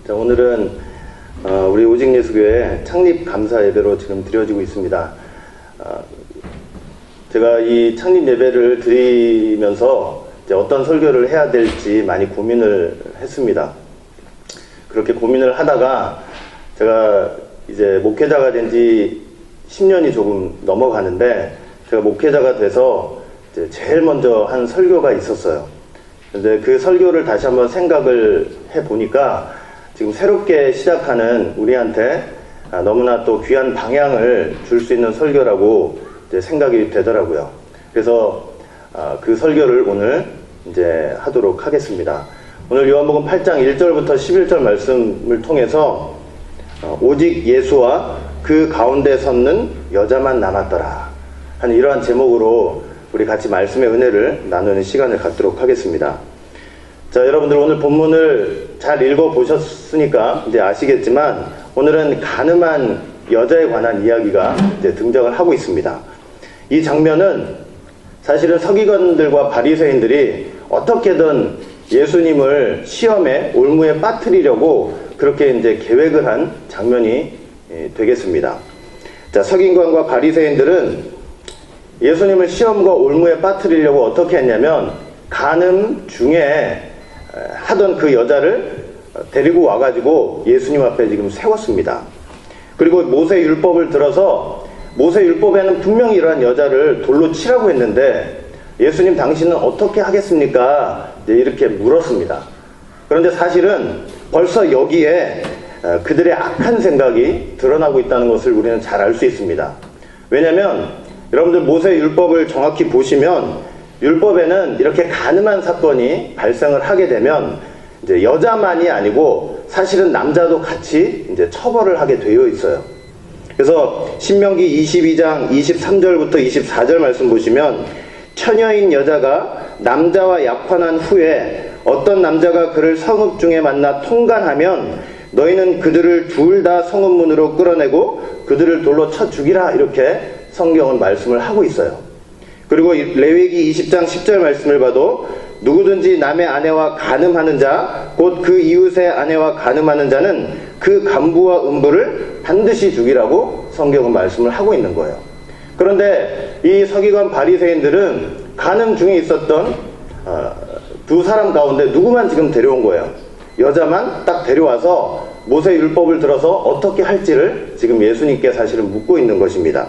자, 오늘은 우리 오직예수교회 창립 감사 예배로 지금 드려지고 있습니다. 제가 이 창립 예배를 드리면서 이제 어떤 설교를 해야 될지 많이 고민을 했습니다. 그렇게 고민을 하다가 제가 이제 목회자가 된 지 10년이 조금 넘어가는데, 제가 목회자가 돼서 이제 제일 먼저 한 설교가 있었어요. 근데 그 설교를 다시 한번 생각을 해보니까 지금 새롭게 시작하는 우리한테 너무나 또 귀한 방향을 줄 수 있는 설교라고 이제 생각이 되더라고요. 그래서 그 설교를 오늘 이제 하도록 하겠습니다. 오늘 요한복음 8장 1절부터 11절 말씀을 통해서 오직 예수와 그 가운데 섰는 여자만 남았더라 하는 이러한 제목으로 우리 같이 말씀의 은혜를 나누는 시간을 갖도록 하겠습니다. 자, 여러분들 오늘 본문을 잘 읽어보셨으니까 이제 아시겠지만, 오늘은 가늠한 여자에 관한 이야기가 이제 등장을 하고 있습니다. 이 장면은 사실은 서기관들과 바리새인들이 어떻게든 예수님을 시험에 올무에 빠뜨리려고 그렇게 이제 계획을 한 장면이 되겠습니다. 자, 서기관과 바리새인들은 예수님을 시험과 올무에 빠뜨리려고 어떻게 했냐면, 간음 중에 하던 그 여자를 데리고 와가지고 예수님 앞에 지금 세웠습니다. 그리고 모세 율법을 들어서, 모세 율법에는 분명히 이러한 여자를 돌로 치라고 했는데, 예수님 당신은 어떻게 하겠습니까? 이렇게 물었습니다. 그런데 사실은 벌써 여기에 그들의 악한 생각이 드러나고 있다는 것을 우리는 잘 알 수 있습니다. 왜냐하면 여러분들 모세 율법을 정확히 보시면, 율법에는 이렇게 간음한 사건이 발생을 하게 되면 이제 여자만이 아니고 사실은 남자도 같이 이제 처벌을 하게 되어 있어요. 그래서 신명기 22장 23절부터 24절 말씀 보시면, 처녀인 여자가 남자와 약혼한 후에 어떤 남자가 그를 성읍 중에 만나 통간하면 너희는 그들을 둘 다 성읍문으로 끌어내고 그들을 돌로 쳐 죽이라, 이렇게 성경은 말씀을 하고 있어요. 그리고 레위기 20장 10절 말씀을 봐도, 누구든지 남의 아내와 간음하는 자, 곧 그 이웃의 아내와 간음하는 자는 그 간부와 음부를 반드시 죽이라고 성경은 말씀을 하고 있는 거예요. 그런데 이 서기관 바리새인들은 간음 중에 있었던 두 사람 가운데 누구만 지금 데려온 거예요. 여자만 딱 데려와서 모세 율법을 들어서 어떻게 할지를 지금 예수님께 사실은 묻고 있는 것입니다.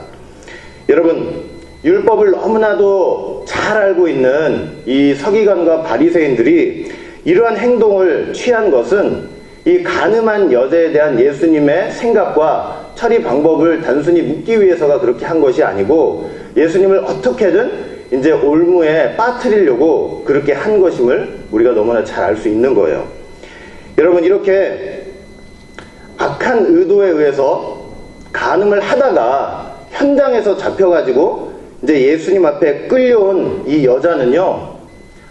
여러분, 율법을 너무나도 잘 알고 있는 이 서기관과 바리새인들이 이러한 행동을 취한 것은 이 간음한 여자에 대한 예수님의 생각과 처리 방법을 단순히 묻기 위해서가 그렇게 한 것이 아니고, 예수님을 어떻게든 이제 올무에 빠뜨리려고 그렇게 한 것임을 우리가 너무나 잘 알 수 있는 거예요. 여러분, 이렇게 악한 의도에 의해서 간음을 하다가 현장에서 잡혀가지고 이제 예수님 앞에 끌려온 이 여자는요,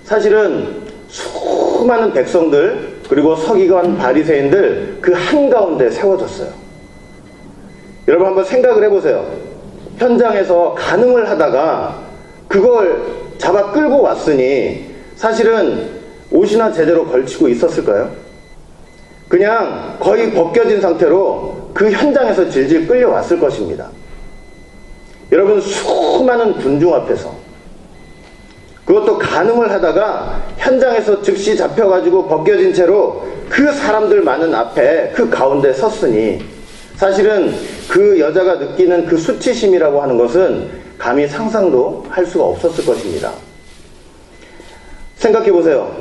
사실은 수많은 백성들 그리고 서기관 바리새인들 그 한가운데 세워졌어요. 여러분 한번 생각을 해보세요. 현장에서 간음을 하다가 그걸 잡아 끌고 왔으니 사실은 옷이나 제대로 걸치고 있었을까요? 그냥 거의 벗겨진 상태로 그 현장에서 질질 끌려왔을 것입니다. 여러분, 수많은 군중 앞에서, 그것도 간음을 하다가 현장에서 즉시 잡혀가지고 벗겨진 채로 그 사람들 많은 앞에 그 가운데 섰으니, 사실은 그 여자가 느끼는 그 수치심이라고 하는 것은 감히 상상도 할 수가 없었을 것입니다. 생각해 보세요.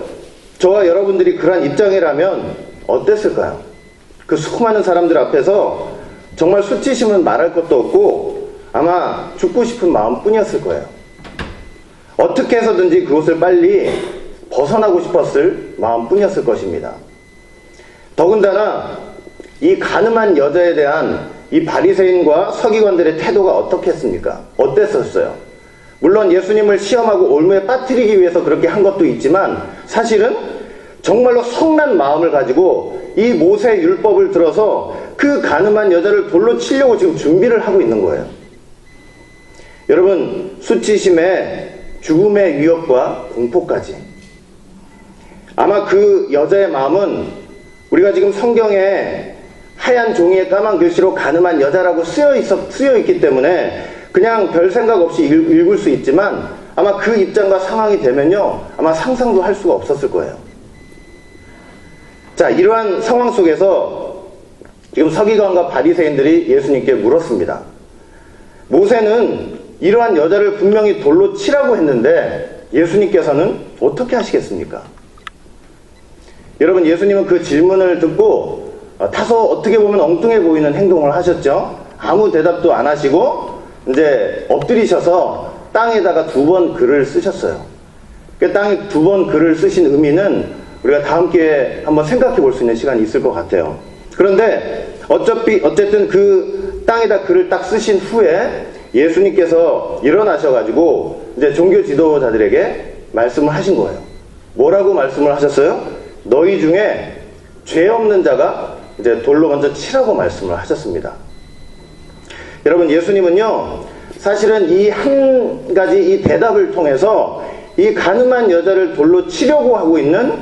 저와 여러분들이 그러한 입장이라면 어땠을까요? 그 수많은 사람들 앞에서 정말 수치심은 말할 것도 없고 아마 죽고 싶은 마음뿐이었을 거예요. 어떻게 해서든지 그곳을 빨리 벗어나고 싶었을 마음뿐이었을 것입니다. 더군다나 이 간음한 여자에 대한 이 바리새인과 서기관들의 태도가 어떻겠습니까? 어땠었어요? 물론 예수님을 시험하고 올무에 빠뜨리기 위해서 그렇게 한 것도 있지만, 사실은 정말로 성난 마음을 가지고 이 모세 율법을 들어서 그 간음한 여자를 돌로 치려고 지금 준비를 하고 있는 거예요. 여러분, 수치심에 죽음의 위협과 공포까지. 아마 그 여자의 마음은 우리가 지금 성경에 하얀 종이에 까만 글씨로 가늠한 여자라고 쓰여 있기 때문에 그냥 별 생각 없이 읽을 수 있지만 아마 그 입장과 상황이 되면요, 아마 상상도 할 수가 없었을 거예요. 자, 이러한 상황 속에서 지금 서기관과 바리새인들이 예수님께 물었습니다. 모세는 이러한 여자를 분명히 돌로 치라고 했는데 예수님께서는 어떻게 하시겠습니까? 여러분, 예수님은 그 질문을 듣고 다소 어떻게 보면 엉뚱해 보이는 행동을 하셨죠. 아무 대답도 안 하시고 이제 엎드리셔서 땅에다가 2번 글을 쓰셨어요. 그 땅에 2번 글을 쓰신 의미는 우리가 다음 기회에 한번 생각해 볼 수 있는 시간이 있을 것 같아요. 그런데 어쨌든 그 땅에다 글을 딱 쓰신 후에 예수님께서 일어나셔가지고 이제 종교 지도자들에게 말씀을 하신 거예요. 뭐라고 말씀을 하셨어요? 너희 중에 죄 없는 자가 이제 돌로 먼저 치라고 말씀을 하셨습니다. 여러분, 예수님은요, 사실은 이 한 가지 이 대답을 통해서 이 가늠한 여자를 돌로 치려고 하고 있는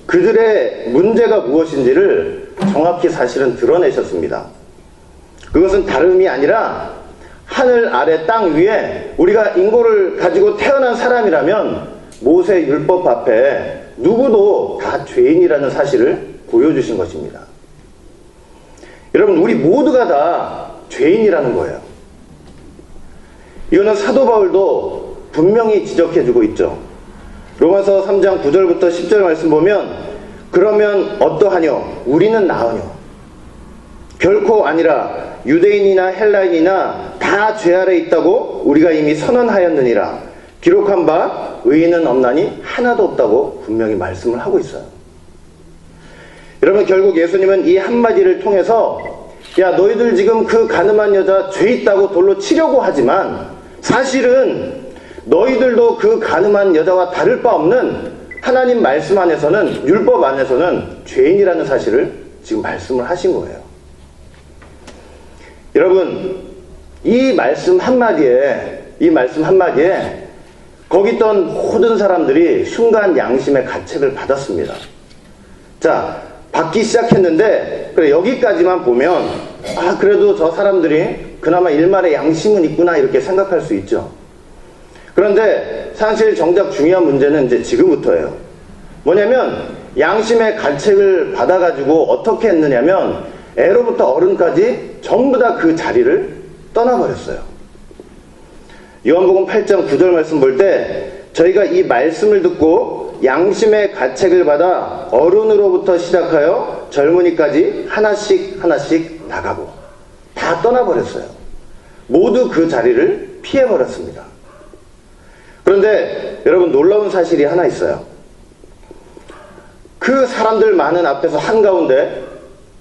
그들의 문제가 무엇인지를 정확히 사실은 드러내셨습니다. 그것은 다름이 아니라 하늘 아래 땅 위에 우리가 인고를 가지고 태어난 사람이라면 모세 율법 앞에 누구도 다 죄인이라는 사실을 보여주신 것입니다. 여러분, 우리 모두가 다 죄인이라는 거예요. 이거는 사도 바울도 분명히 지적해주고 있죠. 로마서 3장 9절부터 10절 말씀 보면 그러면 어떠하뇨? 우리는 나으뇨? 결코 아니라 유대인이나 헬라인이나 다 죄 아래 있다고 우리가 이미 선언하였느니라. 기록한 바 의인은 없나니 하나도 없다고 분명히 말씀을 하고 있어요. 여러분, 결국 예수님은 이 한마디를 통해서 야, 너희들 지금 그 가늠한 여자 죄 있다고 돌로 치려고 하지만 사실은 너희들도 그 가늠한 여자와 다를 바 없는 하나님 말씀 안에서는, 율법 안에서는 죄인이라는 사실을 지금 말씀을 하신 거예요. 여러분, 이 말씀 한마디에 거기 있던 모든 사람들이 순간 양심의 가책을 받았습니다. 자, 받기 시작했는데 그래, 여기까지만 보면 그래도 저 사람들이 그나마 일말의 양심은 있구나 이렇게 생각할 수 있죠. 그런데 사실 정작 중요한 문제는 이제 지금부터예요. 뭐냐면 양심의 가책을 받아가지고 어떻게 했느냐면 애로부터 어른까지 전부 다 그 자리를 떠나버렸어요. 요한복음 8장 9절 말씀 볼 때 저희가 이 말씀을 듣고 양심의 가책을 받아 어른으로부터 시작하여 젊은이까지 하나씩 나가고 다 떠나버렸어요. 모두 그 자리를 피해버렸습니다. 그런데 여러분, 놀라운 사실이 하나 있어요. 그 사람들 많은 앞에서 한가운데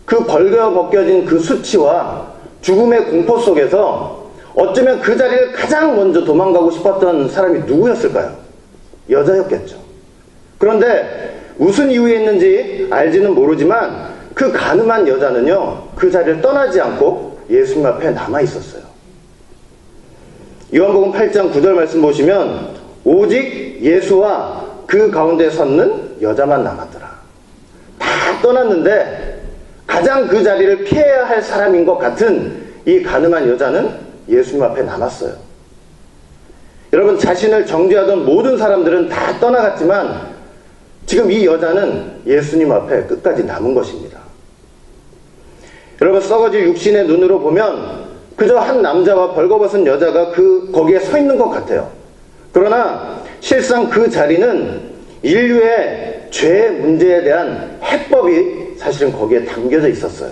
그 벌거벗겨진 그 수치와 죽음의 공포 속에서 어쩌면 그 자리를 가장 먼저 도망가고 싶었던 사람이 누구였을까요? 여자였겠죠. 그런데 무슨 이유에 있는지 알지는 모르지만 그 가늠한 여자는요, 그 자리를 떠나지 않고 예수님 앞에 남아 있었어요. 요한복음 8장 9절 말씀 보시면 오직 예수와 그 가운데 섰는 여자만 남았더라. 다 떠났는데 가장 그 자리를 피해야 할 사람인 것 같은 이 가늠한 여자는 예수님 앞에 남았어요. 여러분, 자신을 정죄하던 모든 사람들은 다 떠나갔지만 지금 이 여자는 예수님 앞에 끝까지 남은 것입니다. 여러분, 썩어질 육신의 눈으로 보면 그저 한 남자와 벌거벗은 여자가 거기에 서 있는 것 같아요. 그러나 실상 그 자리는 인류의 죄 문제에 대한 해법이 사실은 거기에 담겨져 있었어요.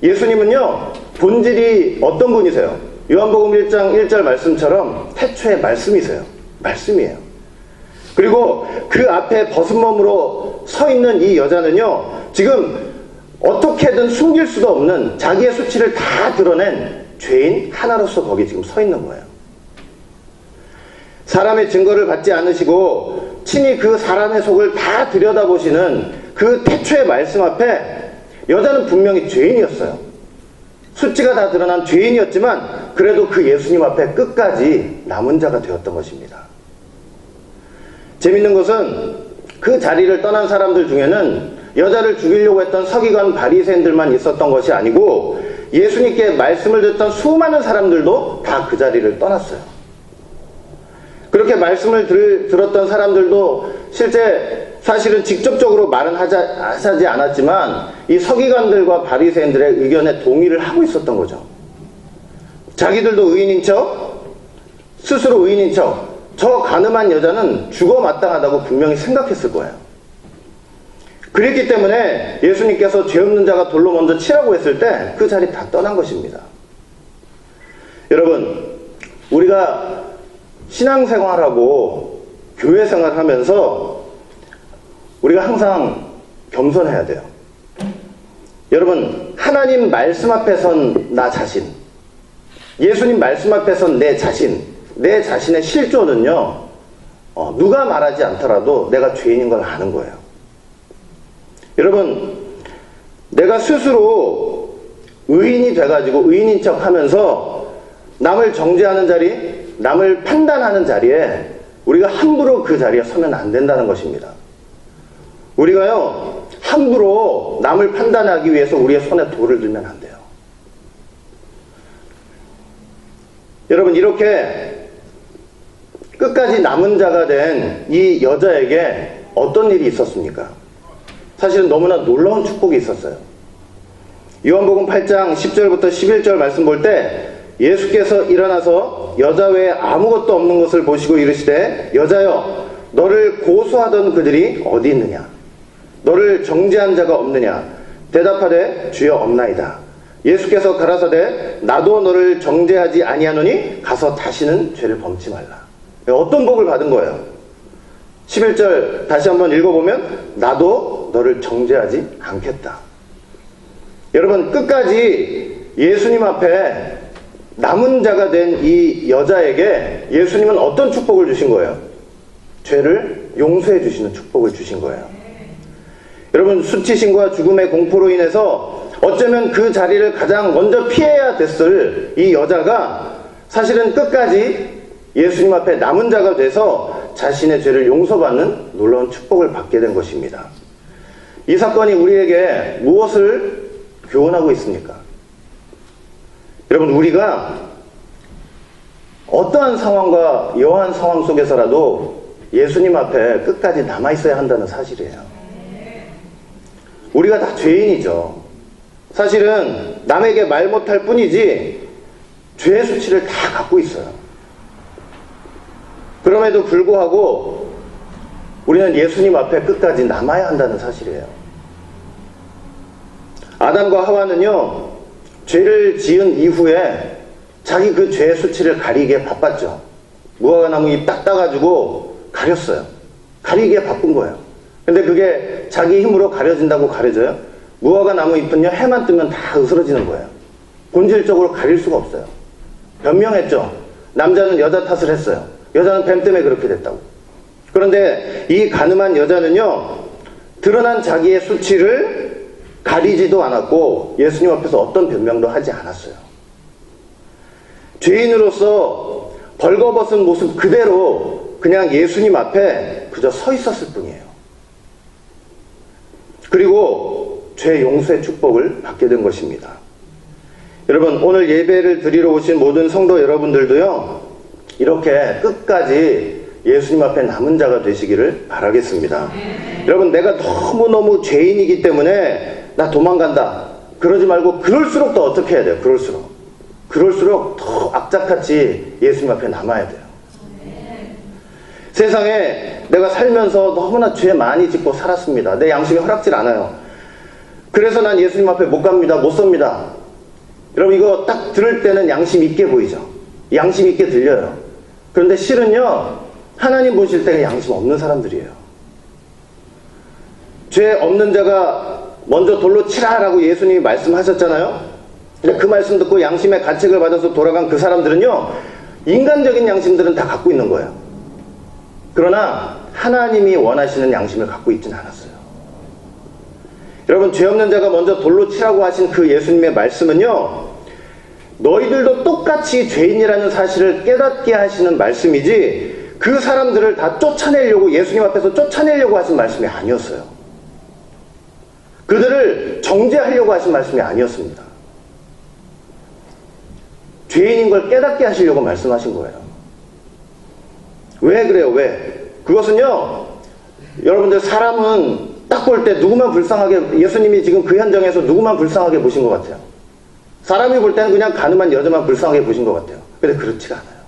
예수님은요, 본질이 어떤 분이세요? 요한복음 1장 1절 말씀처럼 태초의 말씀이세요. 말씀이에요. 그리고 그 앞에 벗은 몸으로 서 있는 이 여자는요, 지금 어떻게든 숨길 수도 없는 자기의 수치를 다 드러낸 죄인 하나로서 거기 지금 서 있는 거예요. 사람의 증거를 받지 않으시고 친히 그 사람의 속을 다 들여다보시는 그 태초의 말씀 앞에 여자는 분명히 죄인이었어요. 수치가 다 드러난 죄인이었지만 그래도 그 예수님 앞에 끝까지 남은 자가 되었던 것입니다. 재밌는 것은 그 자리를 떠난 사람들 중에는 여자를 죽이려고 했던 서기관 바리새인들만 있었던 것이 아니고 예수님께 말씀을 듣던 수많은 사람들도 다 그 자리를 떠났어요. 그렇게 말씀을 들었던 사람들도 실제 사실은 직접적으로 말은 하지 않았지만 이 서기관들과 바리새인들의 의견에 동의를 하고 있었던 거죠. 자기들도 의인인 척, 스스로 의인인 척, 저 가늠한 여자는 죽어 마땅하다고 분명히 생각했을 거예요. 그랬기 때문에 예수님께서 죄 없는 자가 돌로 먼저 치라고 했을 때 그 자리 다 떠난 것입니다. 여러분, 우리가 신앙생활하고 교회 생활하면서 우리가 항상 겸손해야 돼요. 여러분, 하나님 말씀 앞에 선 나 자신, 예수님 말씀 앞에 선 내 자신, 내 자신의 실존은요, 누가 말하지 않더라도 내가 죄인인 걸 아는 거예요. 여러분, 내가 스스로 의인이 돼가지고 의인인 척 하면서 남을 정죄하는 자리, 남을 판단하는 자리에 우리가 함부로 그 자리에 서면 안 된다는 것입니다. 우리가요, 함부로 남을 판단하기 위해서 우리의 손에 돌을 들면 안 돼요. 여러분, 이렇게 끝까지 남은 자가 된 이 여자에게 어떤 일이 있었습니까? 사실은 너무나 놀라운 축복이 있었어요. 요한복음 8장 10절부터 11절 말씀 볼 때 예수께서 일어나서 여자 외에 아무것도 없는 것을 보시고 이르시되 여자여 너를 고소하던 그들이 어디 있느냐? 너를 정죄한 자가 없느냐? 대답하되 주여 없나이다. 예수께서 가라사대 나도 너를 정죄하지 아니하노니 가서 다시는 죄를 범치 말라. 어떤 복을 받은 거예요? 11절 다시 한번 읽어보면 나도 너를 정죄하지 않겠다. 여러분, 끝까지 예수님 앞에 남은 자가 된 이 여자에게 예수님은 어떤 축복을 주신 거예요? 죄를 용서해 주시는 축복을 주신 거예요. 여러분, 수치심과 죽음의 공포로 인해서 어쩌면 그 자리를 가장 먼저 피해야 됐을 이 여자가 사실은 끝까지 예수님 앞에 남은 자가 돼서 자신의 죄를 용서받는 놀라운 축복을 받게 된 것입니다. 이 사건이 우리에게 무엇을 교훈하고 있습니까? 여러분, 우리가 어떠한 상황과 여한 상황 속에서라도 예수님 앞에 끝까지 남아있어야 한다는 사실이에요. 우리가 다 죄인이죠. 사실은 남에게 말 못할 뿐이지 죄의 수치를 다 갖고 있어요. 그럼에도 불구하고 우리는 예수님 앞에 끝까지 남아야 한다는 사실이에요. 아담과 하와는요, 죄를 지은 이후에 자기 그 죄의 수치를 가리기에 바빴죠. 무화과나무 잎 딱 따가지고 가렸어요. 가리기에 바쁜 거예요. 근데 그게 자기 힘으로 가려진다고 가려져요? 무화과나무 잎은요, 해만 뜨면 다 으스러지는 거예요. 본질적으로 가릴 수가 없어요. 변명했죠. 남자는 여자 탓을 했어요. 여자는 뱀 때문에 그렇게 됐다고. 그런데 이 가늠한 여자는요, 드러난 자기의 수치를 가리지도 않았고 예수님 앞에서 어떤 변명도 하지 않았어요. 죄인으로서 벌거벗은 모습 그대로 그냥 예수님 앞에 그저 서 있었을 뿐이에요. 그리고 죄 용서의 축복을 받게 된 것입니다. 여러분, 오늘 예배를 드리러 오신 모든 성도 여러분들도요, 이렇게 끝까지 예수님 앞에 남은 자가 되시기를 바라겠습니다. 여러분, 내가 너무너무 죄인이기 때문에 나 도망간다, 그러지 말고 그럴수록 더 어떻게 해야 돼요? 그럴수록 더 악착같이 예수님 앞에 남아야 돼요. 세상에 내가 살면서 너무나 죄 많이 짓고 살았습니다. 내 양심이 허락질 않아요. 그래서 난 예수님 앞에 못 갑니다. 못 섭니다. 여러분, 이거 딱 들을 때는 양심 있게 보이죠? 양심 있게 들려요. 그런데 실은요, 하나님 보실 때는 양심 없는 사람들이에요. 죄 없는 자가 먼저 돌로 치라라고 예수님이 말씀하셨잖아요. 근데 그 말씀 듣고 양심의 가책을 받아서 돌아간 그 사람들은요, 인간적인 양심들은 다 갖고 있는 거예요. 그러나 하나님이 원하시는 양심을 갖고 있지는 않았어요. 여러분, 죄 없는 자가 먼저 돌로 치라고 하신 그 예수님의 말씀은요, 너희들도 똑같이 죄인이라는 사실을 깨닫게 하시는 말씀이지 그 사람들을 다 쫓아내려고, 예수님 앞에서 쫓아내려고 하신 말씀이 아니었어요. 그들을 정죄하려고 하신 말씀이 아니었습니다. 죄인인 걸 깨닫게 하시려고 말씀하신 거예요. 왜 그래요? 왜? 그것은요, 여러분들 사람은 딱 볼 때 누구만 불쌍하게, 예수님이 지금 그 현장에서 누구만 불쌍하게 보신 것 같아요. 사람이 볼 때는 그냥 가늠한 여자만 불쌍하게 보신 것 같아요. 근데 그렇지가 않아요.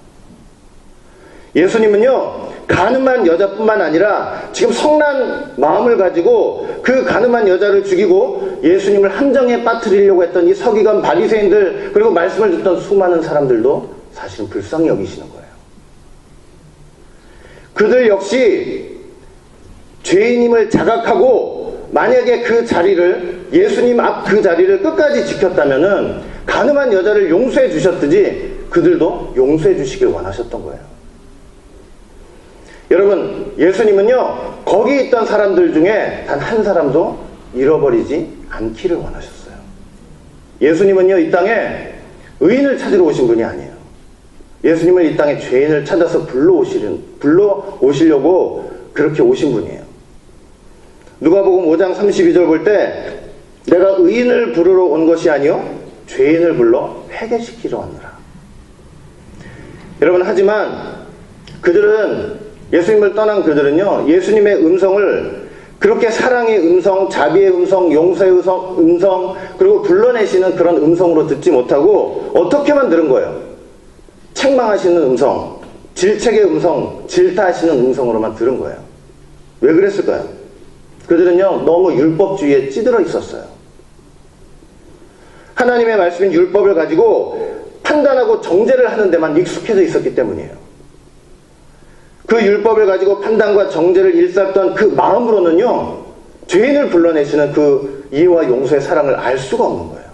예수님은요, 가늠한 여자뿐만 아니라 지금 성난 마음을 가지고 그 가늠한 여자를 죽이고 예수님을 함정에 빠뜨리려고 했던 이 서기관 바리새인들, 그리고 말씀을 듣던 수많은 사람들도 사실은 불쌍히 여기시는 거예요. 그들 역시 죄인임을 자각하고 만약에 그 자리를, 예수님 앞 그 자리를 끝까지 지켰다면은 가늠한 여자를 용서해 주셨듯이 그들도 용서해 주시길 원하셨던 거예요. 여러분, 예수님은요, 거기 있던 사람들 중에 단 한 사람도 잃어버리지 않기를 원하셨어요. 예수님은요, 이 땅에 의인을 찾으러 오신 분이 아니에요. 예수님은 이 땅에 죄인을 찾아서 불러오시려고 그렇게 오신 분이에요. 누가복음 5장 32절 볼 때 내가 의인을 부르러 온 것이 아니요 죄인을 불러 회개시키러 왔노라. 여러분, 하지만 그들은, 예수님을 떠난 그들은요, 예수님의 음성을 그렇게 사랑의 음성, 자비의 음성, 용서의 음성, 그리고 불러내시는 그런 음성으로 듣지 못하고 어떻게만 들은 거예요? 책망하시는 음성, 질책의 음성, 질타하시는 음성으로만 들은 거예요. 왜 그랬을까요? 그들은요, 너무 율법주의에 찌들어 있었어요. 하나님의 말씀인 율법을 가지고 판단하고 정죄를 하는 데만 익숙해져 있었기 때문이에요. 그 율법을 가지고 판단과 정죄를 일삼던 그 마음으로는요, 죄인을 불러내시는 그 이해와 용서의 사랑을 알 수가 없는 거예요.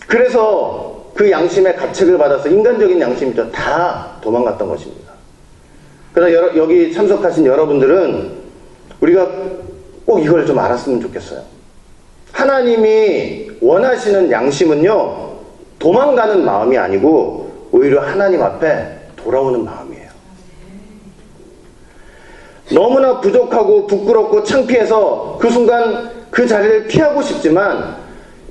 그래서 그 양심의 가책을 받아서, 인간적인 양심이죠, 다 도망갔던 것입니다. 그래서 여기 참석하신 여러분들은 우리가 꼭 이걸 좀 알았으면 좋겠어요. 하나님이 원하시는 양심은요, 도망가는 마음이 아니고 오히려 하나님 앞에 돌아오는 마음이에요. 너무나 부족하고 부끄럽고 창피해서 그 순간 그 자리를 피하고 싶지만,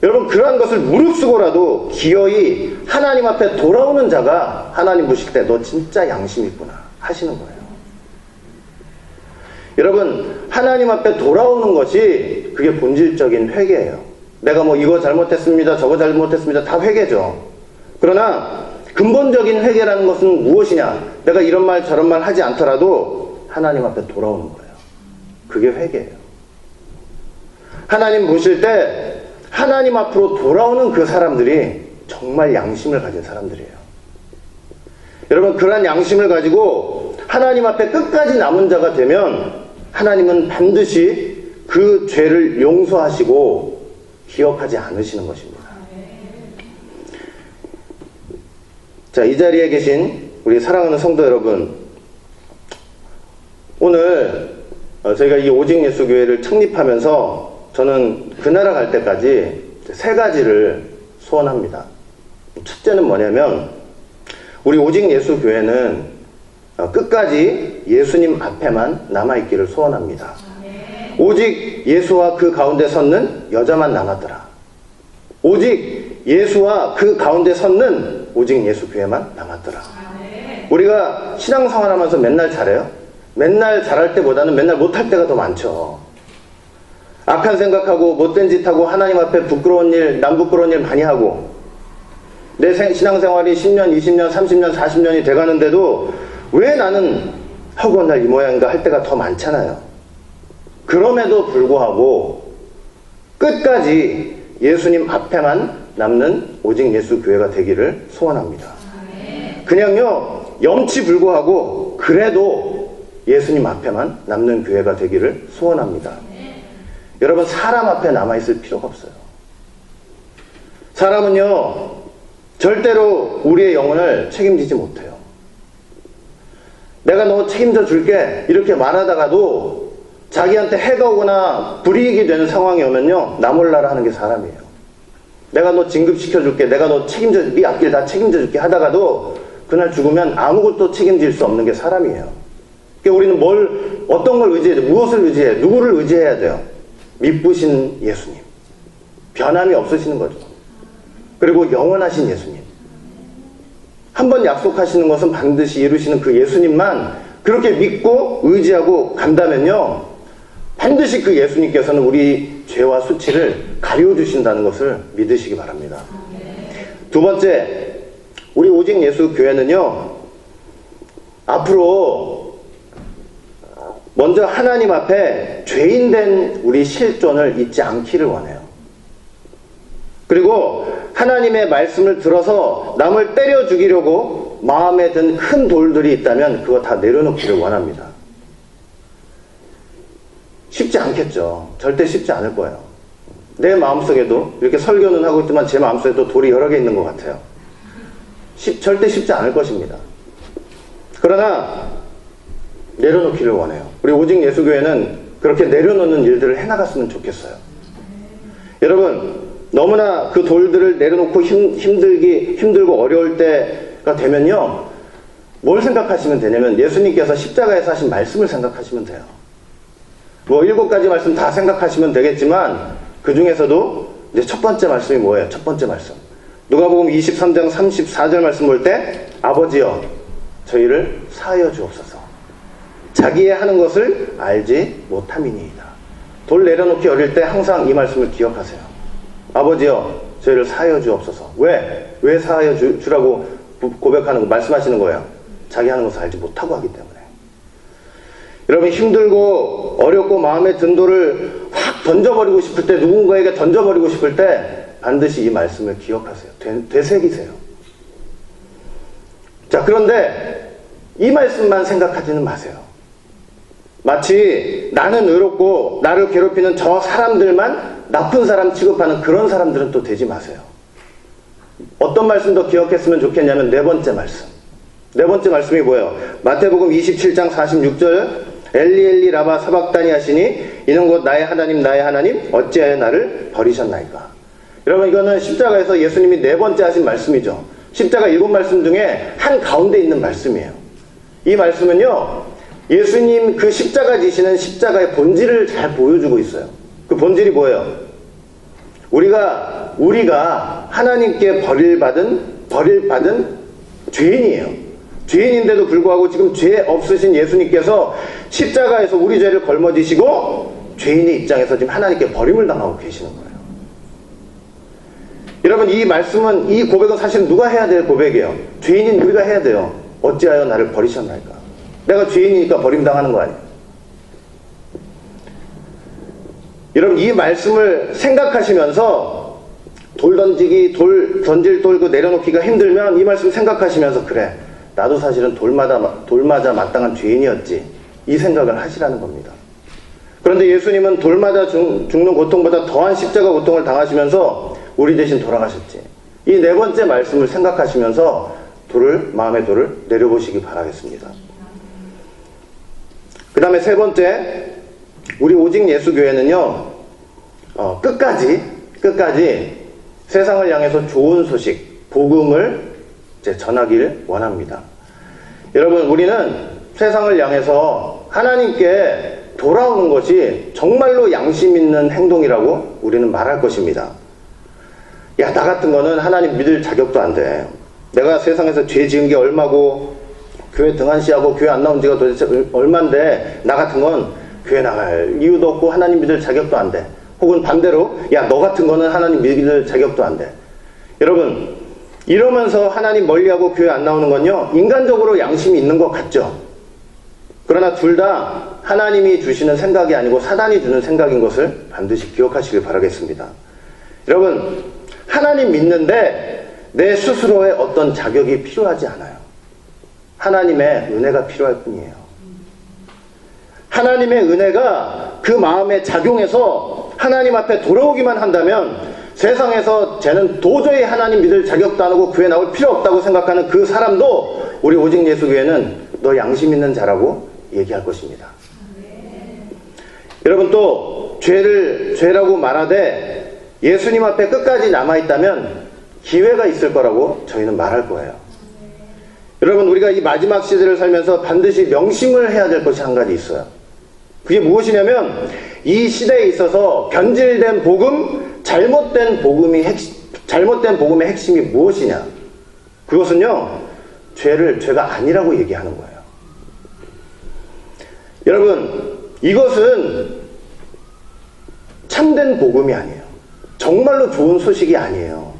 여러분, 그러한 것을 무릅쓰고라도 기어이 하나님 앞에 돌아오는 자가 하나님 보실 때 너 진짜 양심 있구나 하시는 거예요. 여러분, 하나님 앞에 돌아오는 것이 그게 본질적인 회개예요. 내가 뭐 이거 잘못했습니다, 저거 잘못했습니다, 다 회개죠. 그러나 근본적인 회개라는 것은 무엇이냐? 내가 이런 말 저런 말 하지 않더라도 하나님 앞에 돌아오는 거예요. 그게 회개예요. 하나님 보실 때 하나님 앞으로 돌아오는 그 사람들이 정말 양심을 가진 사람들이에요. 여러분, 그러한 양심을 가지고 하나님 앞에 끝까지 남은 자가 되면 하나님은 반드시 그 죄를 용서하시고 기억하지 않으시는 것입니다. 자, 이 자리에 계신 우리 사랑하는 성도 여러분, 오늘 저희가 이 오직 예수 교회를 창립하면서 저는 그 나라 갈 때까지 세 가지를 소원합니다. 첫째는 뭐냐면, 우리 오직 예수 교회는 끝까지 예수님 앞에만 남아있기를 소원합니다. 오직 예수와 그 가운데 섰는 여자만 남았더라. 오직 예수와 그 가운데 섰는 오직 예수 교회만 남았더라. 우리가 신앙생활하면서 맨날 잘해요? 맨날 잘할 때보다는 맨날 못할 때가 더 많죠. 악한 생각하고 못된 짓 하고 하나님 앞에 부끄러운 일, 남 부끄러운 일 많이 하고, 내 신앙생활이 10년, 20년, 30년, 40년이 돼가는데도 왜 나는 하고 날 이 모양인가 할 때가 더 많잖아요. 그럼에도 불구하고 끝까지 예수님 앞에만 남는 오직 예수 교회가 되기를 소원합니다. 그냥요, 염치불구하고 그래도 예수님 앞에만 남는 교회가 되기를 소원합니다. 여러분, 사람 앞에 남아있을 필요가 없어요. 사람은요, 절대로 우리의 영혼을 책임지지 못해요. 내가 너 책임져 줄게 이렇게 말하다가도 자기한테 해가 오거나 불이익이 되는 상황이 오면요, 나 몰라라 하는 게 사람이에요. 내가 너 진급시켜 줄게, 내가 너 책임져, 네 앞길 다 책임져 줄게 하다가도 그날 죽으면 아무것도 책임질 수 없는 게 사람이에요. 그러니까 우리는 어떤 걸 의지해야 돼요? 무엇을 의지해야 돼요? 누구를 의지해야 돼요? 미쁘신 예수님. 변함이 없으시는 거죠. 그리고 영원하신 예수님. 한번 약속하시는 것은 반드시 이루시는 그 예수님만 그렇게 믿고 의지하고 간다면요, 반드시 그 예수님께서는 우리 죄와 수치를 가려주신다는 것을 믿으시기 바랍니다. 두 번째, 우리 오직 예수 교회는요, 앞으로 먼저 하나님 앞에 죄인된 우리 실존을 잊지 않기를 원해요. 그리고 하나님의 말씀을 들어서 남을 때려 죽이려고 마음에 든 큰 돌들이 있다면 그거 다 내려놓기를 원합니다. 쉽지 않겠죠. 절대 쉽지 않을 거예요. 내 마음속에도 이렇게 설교는 하고 있지만 제 마음속에도 돌이 여러 개 있는 것 같아요. 절대 쉽지 않을 것입니다. 그러나 내려놓기를 원해요. 우리 오직 예수교회는 그렇게 내려놓는 일들을 해나갔으면 좋겠어요. 여러분, 너무나 그 돌들을 내려놓고 힘들고 어려울 때가 되면요, 뭘 생각하시면 되냐면 예수님께서 십자가에서 하신 말씀을 생각하시면 돼요. 뭐 7가지 말씀 다 생각하시면 되겠지만 그 중에서도 이제 첫 번째 말씀이 뭐예요? 첫 번째 말씀, 누가복음 23장 34절 말씀 볼 때, 아버지여 저희를 사하여 주옵소서. 자기의 하는 것을 알지 못함이니이다. 돌 내려놓기 어릴 때 항상 이 말씀을 기억하세요. 아버지여 저희를 사하여 주옵소서. 왜 사하여 주라고 고백하는 거, 말씀하시는 거예요? 자기 하는 것을 알지 못하고 하기 때문에. 여러분, 힘들고 어렵고 마음에 든 돌을 확 던져버리고 싶을 때, 누군가에게 던져버리고 싶을 때 반드시 이 말씀을 기억하세요. 되새기세요. 자, 그런데 이 말씀만 생각하지는 마세요. 마치 나는 의롭고 나를 괴롭히는 저 사람들만 나쁜 사람 취급하는 그런 사람들은 또 되지 마세요. 어떤 말씀 더 기억했으면 좋겠냐면 네 번째 말씀. 네 번째 말씀이 뭐예요? 마태복음 27장 46절, 엘리 엘리 라마 사박다니 하시니 이는 곧 나의 하나님 어찌하여 나를 버리셨나이까. 여러분, 이거는 십자가에서 예수님이 네 번째 하신 말씀이죠. 십자가 7말씀 중에 한 가운데 있는 말씀이에요. 이 말씀은요, 예수님 그 십자가 지시는 십자가의 본질을 잘 보여주고 있어요. 그 본질이 뭐예요? 우리가 하나님께 버림받은 죄인이에요. 죄인인데도 불구하고 지금 죄 없으신 예수님께서 십자가에서 우리 죄를 걸머지시고 죄인의 입장에서 지금 하나님께 버림을 당하고 계시는 거예요. 여러분, 이 말씀은, 이 고백은 사실 누가 해야 될 고백이에요? 죄인인 우리가 해야 돼요. 어찌하여 나를 버리셨나이까. 내가 죄인이니까 버림당하는 거 아니에요. 여러분, 이 말씀을 생각하시면서 돌 던질 돌 그 내려놓기가 힘들면 이 말씀 생각하시면서, 그래, 나도 사실은 돌맞아 마땅한 죄인이었지, 이 생각을 하시라는 겁니다. 그런데 예수님은 돌맞아 죽는 고통보다 더한 십자가 고통을 당하시면서 우리 대신 돌아가셨지. 이 네 번째 말씀을 생각하시면서 마음의 돌을 내려보시기 바라겠습니다. 그 다음에 세 번째, 우리 오직 예수교회는요, 끝까지 세상을 향해서 좋은 소식, 복음을 전하기를 원합니다. 여러분, 우리는 세상을 향해서 하나님께 돌아오는 것이 정말로 양심 있는 행동이라고 우리는 말할 것입니다. 야, 나 같은 거는 하나님 믿을 자격도 안 돼. 내가 세상에서 죄 지은 게 얼마고, 교회 등한시하고 교회 안 나온 지가 도대체 얼만데, 나 같은 건 교회 나갈 이유도 없고 하나님 믿을 자격도 안 돼. 혹은 반대로, 야, 너 같은 거는 하나님 믿을 자격도 안 돼. 여러분, 이러면서 하나님 멀리하고 교회 안 나오는 건요, 인간적으로 양심이 있는 것 같죠. 그러나 둘 다 하나님이 주시는 생각이 아니고 사단이 주는 생각인 것을 반드시 기억하시길 바라겠습니다. 여러분, 하나님 믿는데 내 스스로의 어떤 자격이 필요하지 않아요. 하나님의 은혜가 필요할 뿐이에요. 하나님의 은혜가 그 마음에 작용해서 하나님 앞에 돌아오기만 한다면, 세상에서 쟤는 도저히 하나님 믿을 자격도 안 하고 교회 나올 필요 없다고 생각하는 그 사람도 우리 오직 예수교회는 너 양심 있는 자라고 얘기할 것입니다. 여러분, 또 죄라고 말하되 예수님 앞에 끝까지 남아있다면 기회가 있을 거라고 저희는 말할 거예요. 여러분, 우리가 이 마지막 시대를 살면서 반드시 명심을 해야 될 것이 한 가지 있어요. 그게 무엇이냐면, 이 시대에 있어서 변질된 복음, 잘못된 복음의 핵심이 무엇이냐? 그것은요, 죄가 아니라고 얘기하는 거예요. 여러분, 이것은 참된 복음이 아니에요. 정말로 좋은 소식이 아니에요.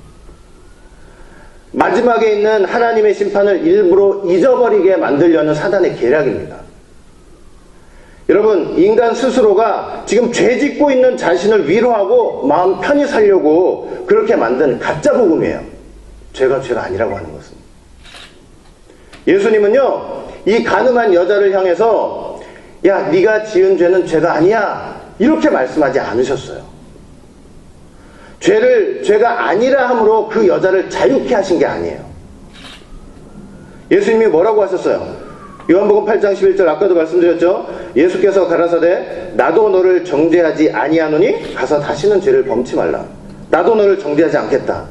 마지막에 있는 하나님의 심판을 일부러 잊어버리게 만들려는 사단의 계략입니다. 여러분, 인간 스스로가 지금 죄 짓고 있는 자신을 위로하고 마음 편히 살려고 그렇게 만든 가짜 복음이에요. 죄가 아니라고 하는 것은. 예수님은요, 이 가늠한 여자를 향해서 야, 네가 지은 죄는 죄가 아니야, 이렇게 말씀하지 않으셨어요. 죄가 아니라 함으로 그 여자를 자유케 하신 게 아니에요. 예수님이 뭐라고 하셨어요? 요한복음 8장 11절, 아까도 말씀드렸죠? 예수께서 가라사대 나도 너를 정죄하지 아니하노니 가서 다시는 죄를 범치 말라. 나도 너를 정죄하지 않겠다.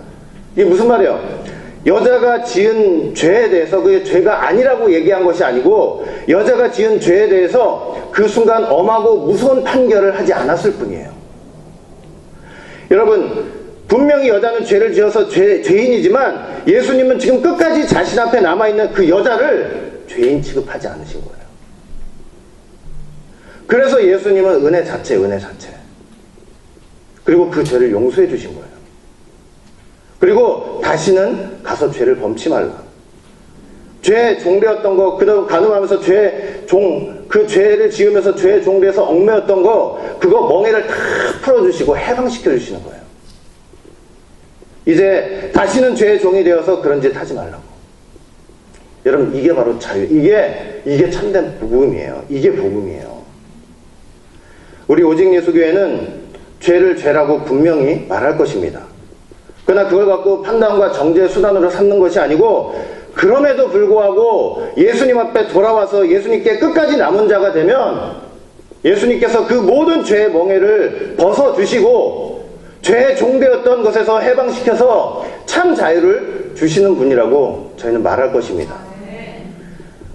이게 무슨 말이에요? 여자가 지은 죄에 대해서 그게 죄가 아니라고 얘기한 것이 아니고, 여자가 지은 죄에 대해서 그 순간 엄하고 무서운 판결을 하지 않았을 뿐이에요. 여러분, 분명히 여자는 죄를 지어서 죄인이지만 예수님은 지금 끝까지 자신 앞에 남아있는 그 여자를 죄인 취급하지 않으신 거예요. 그래서 예수님은 은혜 자체. 그리고 그 죄를 용서해 주신 거예요. 그리고 다시는 가서 죄를 범치 말라. 죄 종되었던 거, 그다음 간음하면서 그 죄를 지으면서 죄 종돼서 얽매였던 거, 그거 멍에를 다 풀어주시고 해방시켜 주시는 거예요. 이제 다시는 죄의 종이 되어서 그런 짓 하지 말라고. 여러분, 이게 바로 자유. 이게 참된 복음이에요. 이게 복음이에요. 우리 오직 예수교회는 죄를 죄라고 분명히 말할 것입니다. 그러나 그걸 갖고 판단과 정죄의 수단으로 삼는 것이 아니고, 그럼에도 불구하고 예수님 앞에 돌아와서 예수님께 끝까지 남은 자가 되면 예수님께서 그 모든 죄의 멍에를 벗어주시고 죄의 종되었던 것에서 해방시켜서 참 자유를 주시는 분이라고 저희는 말할 것입니다.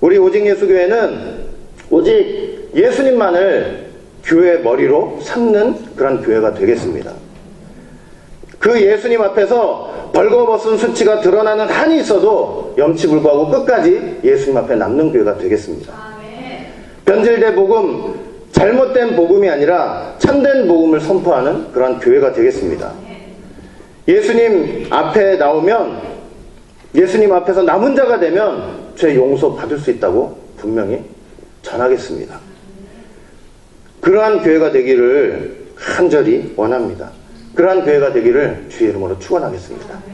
우리 오직 예수교회는 오직 예수님만을 교회 머리로 삼는 그런 교회가 되겠습니다. 그 예수님 앞에서 벌거벗은 수치가 드러나는 한이 있어도 염치불구하고 끝까지 예수님 앞에 남는 교회가 되겠습니다. 변질된 복음, 잘못된 복음이 아니라 참된 복음을 선포하는 그런 교회가 되겠습니다. 예수님 앞에 나오면, 예수님 앞에서 남은 자가 되면 죄 용서 받을 수 있다고 분명히 전하겠습니다. 그러한 교회가 되기를 간절히 원합니다. 그러한 교회가 되기를 주의 이름으로 축원하겠습니다.